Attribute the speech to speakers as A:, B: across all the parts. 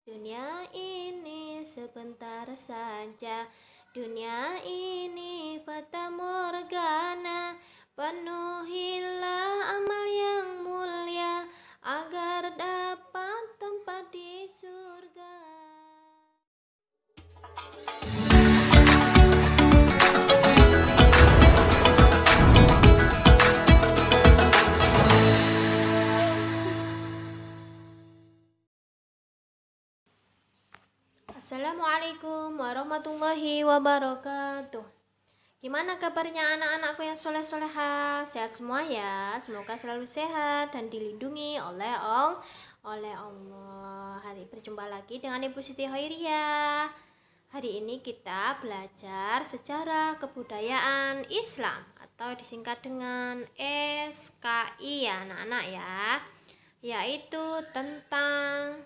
A: Dunia ini sebentar saja, dunia ini fata morgana. Penuhilah amal yang mulia agar dapat tempat di surga. Assalamualaikum warahmatullahi wabarakatuh. Gimana kabarnya anak-anakku yang soleh-soleha? Sehat semua ya. Semoga selalu sehat dan dilindungi oleh Allah. Hari berjumpa lagi dengan Ibu Siti Hoiriyah. Hari ini kita belajar sejarah kebudayaan Islam atau disingkat dengan SKI ya anak-anak ya. Yaitu tentang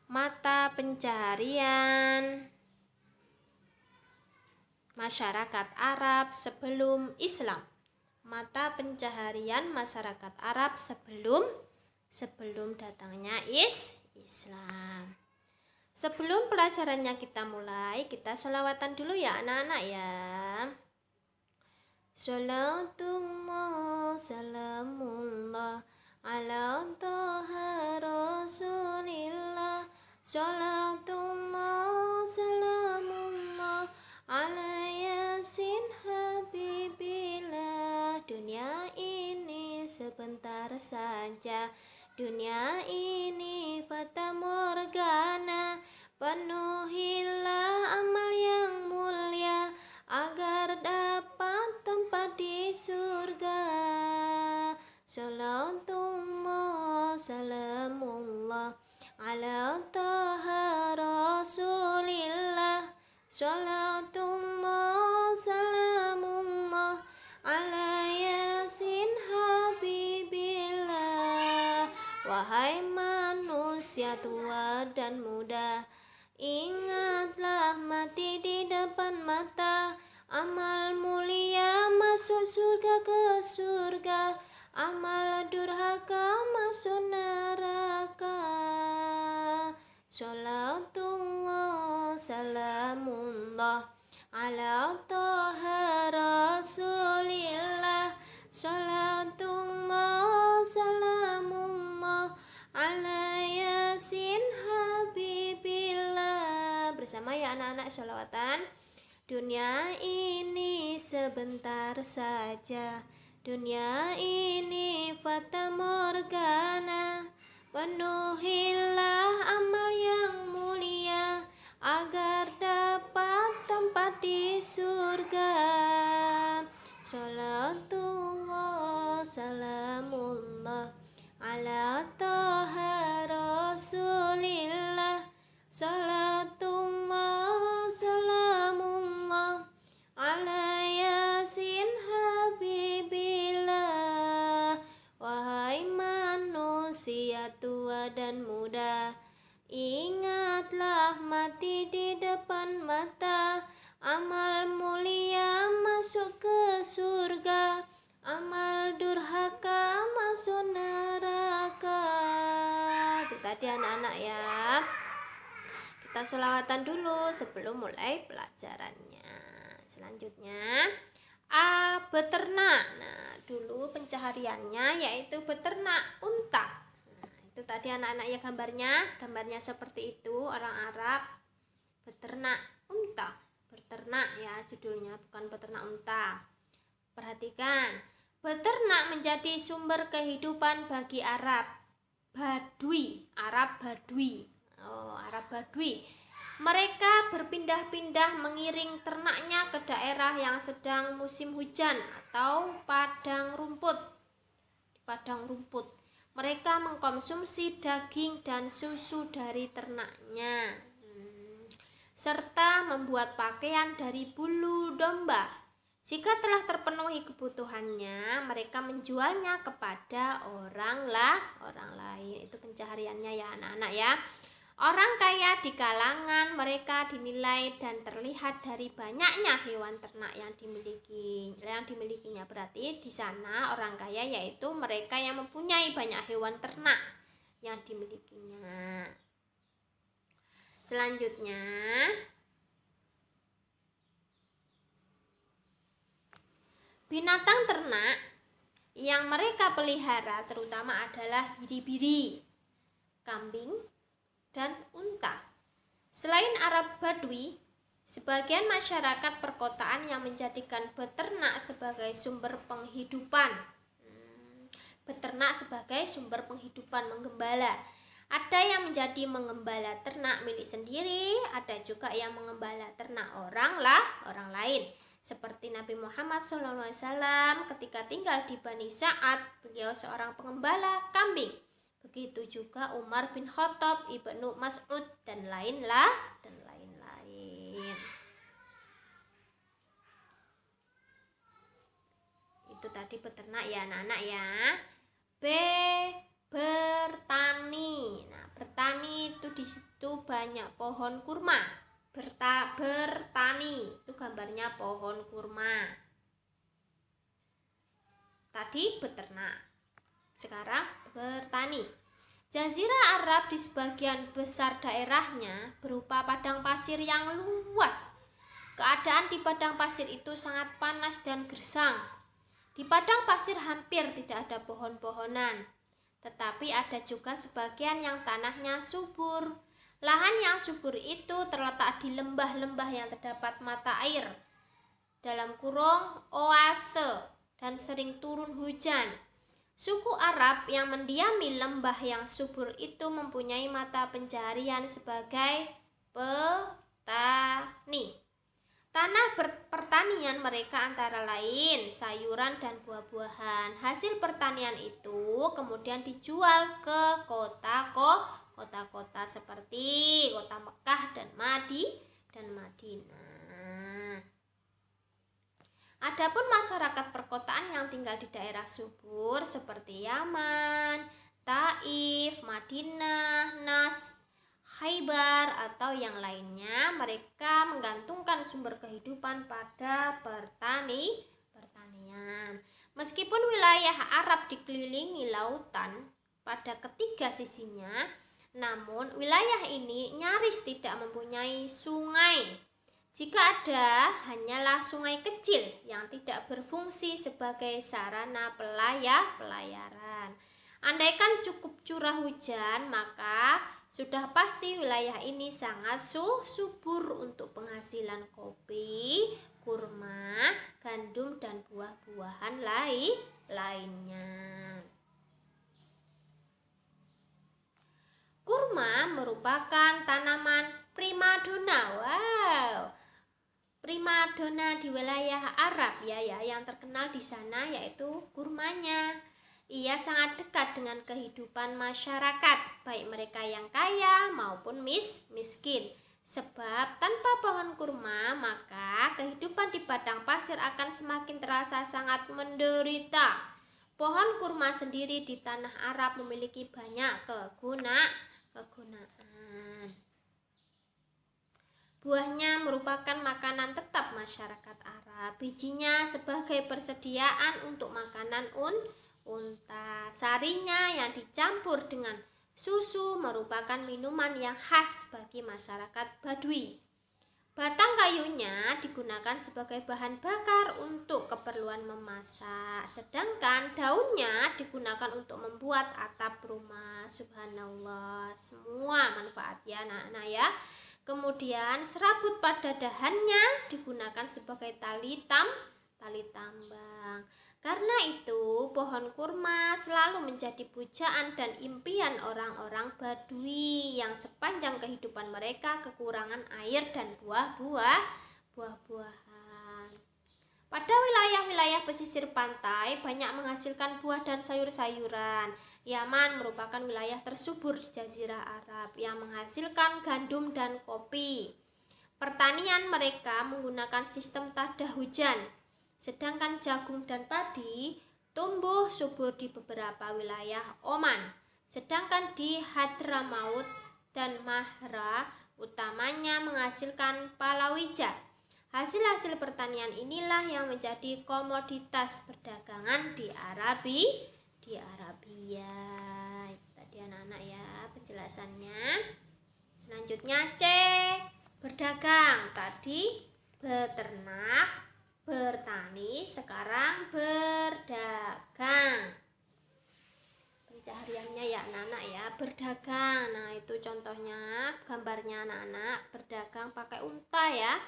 A: mata pencaharian masyarakat Arab sebelum Islam. Mata pencaharian masyarakat Arab sebelum datangnya Islam. Sebelum pelajarannya kita mulai, kita selawatan dulu ya anak-anak ya. Salatullah salamullah ala taha rasulillah. Salatullah salamullah ala yasin habibillah. Dunia ini sebentar saja, dunia ini fata morgana. Penuhilah amal yang mulia agar dapat tempat di surga. Salatullah salamullah ala taha rasulillah. Salatullah salamullah ala yasin habibillah. Wahai manusia tua dan muda, ingatlah mati di depan mata. Amal mulia masuk surga ke surga, amal durhaka masuk neraka. Salatullah salamullah ala taha rasulillah. Salatullah salamullah ala yasin habibillah. Bersama ya anak-anak sholawatan. Dunia ini sebentar saja, dunia ini fata morgana. Penuhilah amal yang mulia agar dapat tempat di surga. Salatullah salamullah ala taha rasulillah. Salatullah salamullah ala yasin habibillah. Wahai manusia tua dan muda, ingatlah mati di depan mata. Amal mulia masuk ke surga, amal durhaka masuk neraka. Itu tadi anak-anak ya. Kita sholawatan dulu sebelum mulai pelajarannya. Selanjutnya beternak. Nah, dulu pencahariannya yaitu beternak unta. Nah, itu tadi anak-anak ya gambarnya seperti itu. Orang Arab beternak unta. Beternak ya judulnya, bukan beternak unta. Perhatikan, beternak menjadi sumber kehidupan bagi Arab Badui. Arab Badui. Mereka berpindah-pindah mengiring ternaknya ke daerah yang sedang musim hujan atau padang rumput. Mereka mengkonsumsi daging dan susu dari ternaknya, serta membuat pakaian dari bulu domba. Jika telah terpenuhi kebutuhannya, mereka menjualnya kepada orang lain. Itu pencahariannya ya anak-anak ya. Orang kaya di kalangan mereka dinilai dan terlihat dari banyaknya hewan ternak yang dimilikinya. Berarti di sana orang kaya yaitu mereka yang mempunyai banyak hewan ternak yang dimilikinya. Selanjutnya, binatang ternak yang mereka pelihara terutama adalah biri-biri, kambing, dan unta. Selain Arab Badui, sebagian masyarakat perkotaan yang menjadikan beternak sebagai sumber penghidupan. Beternak sebagai sumber penghidupan, menggembala. Ada yang menjadi mengembala ternak milik sendiri, ada juga yang mengembala ternak orang lain. Seperti Nabi Muhammad SAW ketika tinggal di Bani Sa'ad, beliau seorang pengembala kambing. Begitu juga Umar bin Khattab, Ibnu Mas'ud, dan lain-lain. Itu tadi beternak ya anak-anak ya. B. Bertani. Nah, bertani itu di situ banyak pohon kurma. Bertani itu gambarnya pohon kurma. Tadi beternak, sekarang bertani. Jazirah Arab di sebagian besar daerahnya berupa padang pasir yang luas. Keadaan di padang pasir itu sangat panas dan gersang. Di padang pasir hampir tidak ada pohon-pohonan, tetapi ada juga sebagian yang tanahnya subur. Lahan yang subur itu terletak di lembah-lembah yang terdapat mata air, dalam kurung oase, dan sering turun hujan. Suku Arab yang mendiami lembah yang subur itu mempunyai mata pencaharian sebagai petani. Tanah pertanian mereka antara lain sayuran dan buah-buahan. Hasil pertanian itu kemudian dijual ke kota-kota seperti kota Mekah dan Madinah. Adapun masyarakat perkotaan yang tinggal di daerah subur seperti Yaman, Taif, Madinah, Najd, Khaybar, atau yang lainnya, mereka menggantungkan sumber kehidupan pada pertanian. Meskipun wilayah Arab dikelilingi lautan pada ketiga sisinya, namun wilayah ini nyaris tidak mempunyai sungai. Jika ada, hanyalah sungai kecil yang tidak berfungsi sebagai sarana pelayaran. Andaikan cukup curah hujan, maka sudah pasti wilayah ini sangat subur untuk penghasilan kopi, kurma, gandum, dan buah-buahan lainnya. Kurma merupakan tanaman primadona. Wow, primadona di wilayah Arab ya yang terkenal di sana yaitu kurmanya. Ia sangat dekat dengan kehidupan masyarakat, baik mereka yang kaya maupun miskin. Sebab tanpa pohon kurma, maka kehidupan di padang pasir akan semakin terasa sangat menderita. Pohon kurma sendiri di tanah Arab memiliki banyak kegunaan. Buahnya merupakan makanan tetap masyarakat Arab. Bijinya sebagai persediaan untuk makanan unta. Sarinya yang dicampur dengan susu merupakan minuman yang khas bagi masyarakat Badui. Batang kayunya digunakan sebagai bahan bakar untuk keperluan memasak, sedangkan daunnya digunakan untuk membuat atap rumah. Subhanallah, semua manfaat ya anak-anak ya. Kemudian serabut pada dahannya digunakan sebagai tali tambang. Karena itu, pohon kurma selalu menjadi pujaan dan impian orang-orang Badui yang sepanjang kehidupan mereka kekurangan air dan buah-buahan. Pada wilayah-wilayah pesisir pantai banyak menghasilkan buah dan sayur-sayuran. Yaman merupakan wilayah tersubur di Jazirah Arab yang menghasilkan gandum dan kopi. Pertanian mereka menggunakan sistem tada hujan. Sedangkan jagung dan padi tumbuh subur di beberapa wilayah Oman. Sedangkan di Hadramaut dan Mahra utamanya menghasilkan palawija. Hasil-hasil pertanian inilah yang menjadi komoditas perdagangan di Arabia. Itu tadi anak-anak ya penjelasannya. Selanjutnya C, berdagang. Tadi beternak, bertani, sekarang berdagang. Pencahariannya ya anak-anak ya, berdagang. Nah itu contohnya gambarnya anak-anak, berdagang pakai unta ya.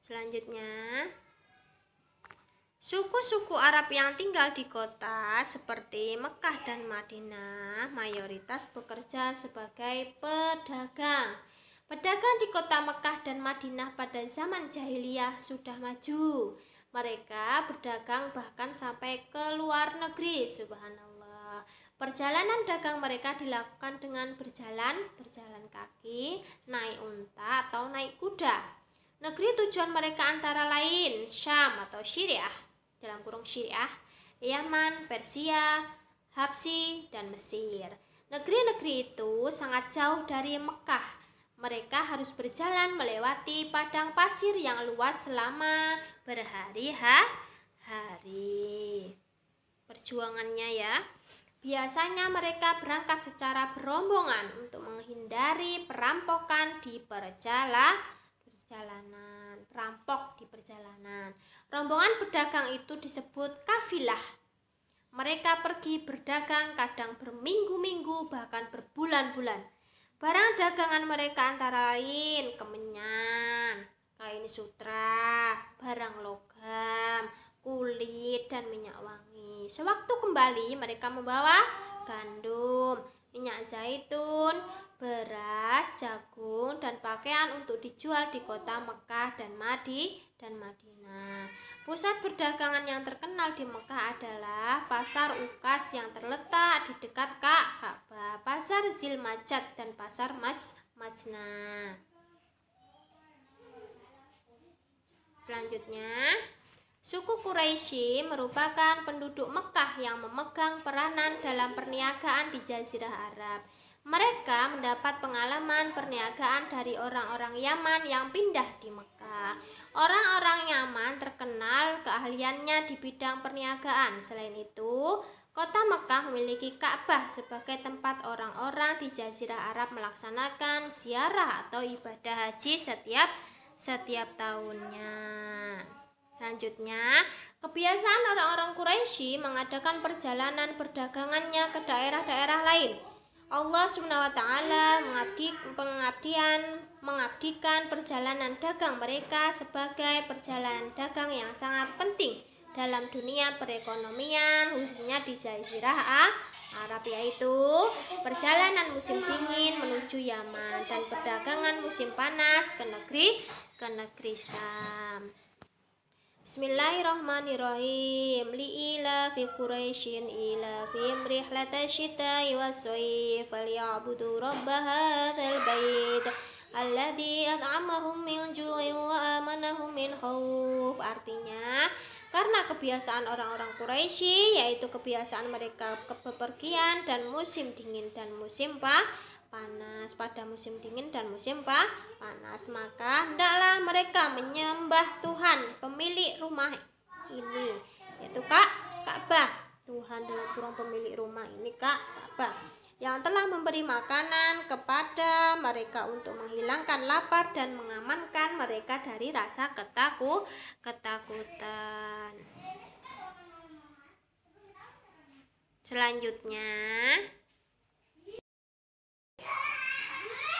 A: Selanjutnya, suku-suku Arab yang tinggal di kota seperti Mekah dan Madinah mayoritas bekerja sebagai pedagang. Pedagang di kota Mekah dan Madinah pada zaman jahiliyah sudah maju. Mereka berdagang bahkan sampai ke luar negeri. Subhanallah. Perjalanan dagang mereka dilakukan dengan berjalan kaki, naik unta atau naik kuda. Negeri tujuan mereka antara lain Syam atau Syriah, dalam kurung Syriah, Yaman, Persia, Habsyi, dan Mesir. Negeri-negeri itu sangat jauh dari Mekah. Mereka harus berjalan melewati padang pasir yang luas selama berhari-hari. Perjuangannya ya. Biasanya mereka berangkat secara berombongan untuk menghindari perampokan di perjalanan. Perampok di perjalanan. Rombongan pedagang itu disebut kafilah. Mereka pergi berdagang kadang berminggu-minggu bahkan berbulan-bulan. Barang dagangan mereka antara lain kemenyan, kain sutra, barang logam, kulit, dan minyak wangi. Sewaktu kembali mereka membawa gandum, minyak zaitun, beras, jagung, dan pakaian untuk dijual di kota Mekah dan Madinah. Pusat perdagangan yang terkenal di Mekah adalah Pasar Ukas yang terletak di dekat Ka'bah, Pasar Zilmajat, dan Pasar Majnah. Selanjutnya, suku Quraisy merupakan penduduk Mekah yang memegang peranan dalam perniagaan di Jazirah Arab. Mereka mendapat pengalaman perniagaan dari orang-orang Yaman yang pindah di Mekah. Orang-orang Yaman terkenal keahliannya di bidang perniagaan. Selain itu, kota Mekah memiliki Ka'bah sebagai tempat orang-orang di Jazirah Arab melaksanakan ziarah atau ibadah haji setiap tahunnya. Selanjutnya, kebiasaan orang-orang Quraisy mengadakan perjalanan perdagangannya ke daerah-daerah lain. Allah SWT mengabdikan perjalanan dagang mereka sebagai perjalanan dagang yang sangat penting dalam dunia perekonomian, khususnya di Jazirah Arab, yaitu perjalanan musim dingin menuju Yaman dan perdagangan musim panas ke negeri Syam. Bismillahirrahmanirrahim. Li'ila fi Quraisyin ila fi rihlata syita'i was-sayf falyabudu rabb hadzal bait alladzi at'amahum min ju'in wa amanahum min khauf. Artinya, karena kebiasaan orang-orang Quraisy, yaitu kebiasaan mereka bepergian dan musim dingin dan musim panas, pada musim dingin dan musim panas, maka hendaklah mereka menyembah Tuhan pemilik rumah ini, yaitu Ka'bah. Tuhan dalam kurung pemilik rumah ini Ka'bah, yang telah memberi makanan kepada mereka untuk menghilangkan lapar dan mengamankan mereka dari rasa ketakutan. Selanjutnya,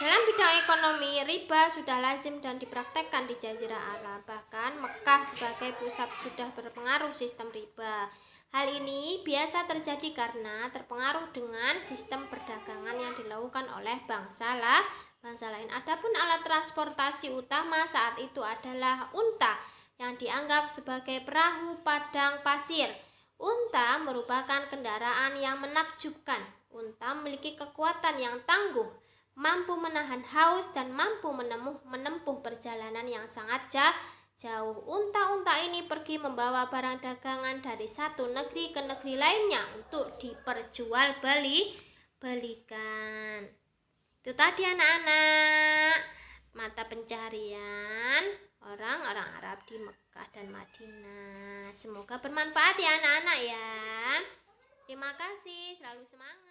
A: dalam bidang ekonomi, riba sudah lazim dan dipraktekkan di Jazirah Arab. Bahkan Mekah sebagai pusat sudah berpengaruh sistem riba. Hal ini biasa terjadi karena terpengaruh dengan sistem perdagangan yang dilakukan oleh bangsa lain. Adapun alat transportasi utama saat itu adalah unta yang dianggap sebagai perahu padang pasir. Unta merupakan kendaraan yang menakjubkan. Unta memiliki kekuatan yang tangguh, mampu menahan haus dan mampu menempuh perjalanan yang sangat jauh. Unta-unta ini pergi membawa barang dagangan dari satu negeri ke negeri lainnya untuk diperjualbelikan. Itu tadi anak-anak mata pencaharian orang-orang Arab di Mekah dan Madinah. Semoga bermanfaat ya anak-anak ya. Terima kasih, selalu semangat.